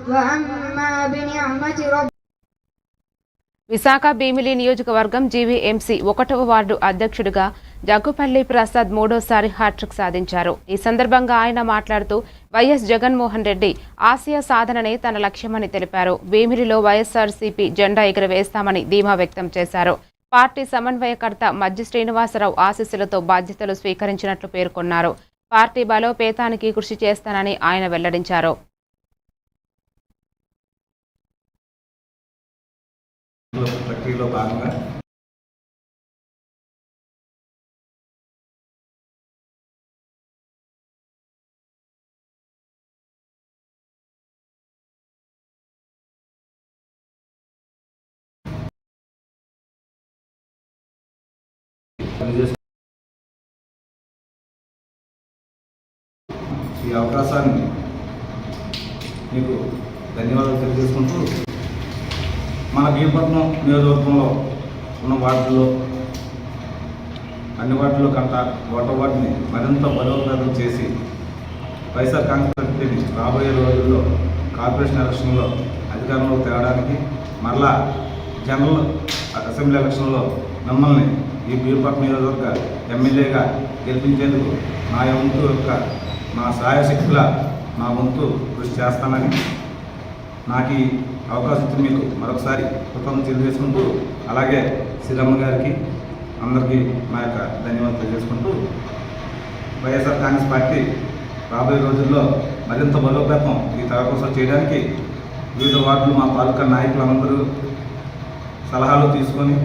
وأما بنعمة ربك. విశాఖ భీమిలి నియోజకవర్గం జీవీఎంసీ 1వ వార్డు అధ్యక్షుడిగా జగ్గుపల్లి ప్రసాద్ మూడోసారి హ్యాట్రిక్ సాధించారు. ఈ సందర్భంగా ఆయన మాట్లాడుతూ వైఎస్ జగన్మోహన్ రెడ్డి ఆశయ సాధననే తన లక్ష్యమని తెలిపారు. భీమిలిలో వైఎస్ఆర్సీపీ జెండా ఎగురవేస్తామని ధీమా వ్యక్తం చేశారు. పార్టీ సమన్వయకర్త మజ్జి శ్రీనివాసరావు ఆశీస్సులతో బాధ్యతలు స్వీకరించినట్లు పేర్కొన్నారు. పార్టీ బలోపేతానికి కృషి చేస్తానని ఆయన వెల్లడించారు. ప్రక్రియలో భాగంగా ఈ అవకాశాన్ని మీకు ధన్యవాదాలు తెలియజేసుకుంటూ మన భీమపట్నం నియోజకవర్గంలో ఉన్న వార్డుల్లో అన్ని వార్డుల్లో కంట ఓటర్ వార్డుని మరింత బలోపేతం చేసి వైఎస్ఆర్ కాంగ్రెస్ పార్టీని రాబోయే రోజుల్లో కార్పొరేషన్ ఎలక్షన్లో అధికారంలోకి తేవడానికి మరలా జనరల్ అసెంబ్లీ ఎలక్షన్లో మిమ్మల్ని ఈ భీమపట్నం నియోజకవర్గ ఎమ్మెల్యేగా గెలిపించేందుకు నా సహాయశక్తుల నా వంతు కృషి చేస్తానని నాకు ఈ అవకాశం ఇచ్చిన మీకు మరొకసారి కృతజ్ఞతలు తెలియజేసుకుంటూ అలాగే శ్రీరమ్మ గారికి అందరికీ నా యొక్క ధన్యవాదాలు తెలియజేసుకుంటూ వైఎస్ఆర్ కాంగ్రెస్ పార్టీ రాబోయే రోజుల్లో మరింత బలోపేతం ఈ తరగతి చేయడానికి వివిధ వార్డులు మా తాలూకా నాయకులందరూ సలహాలు తీసుకొని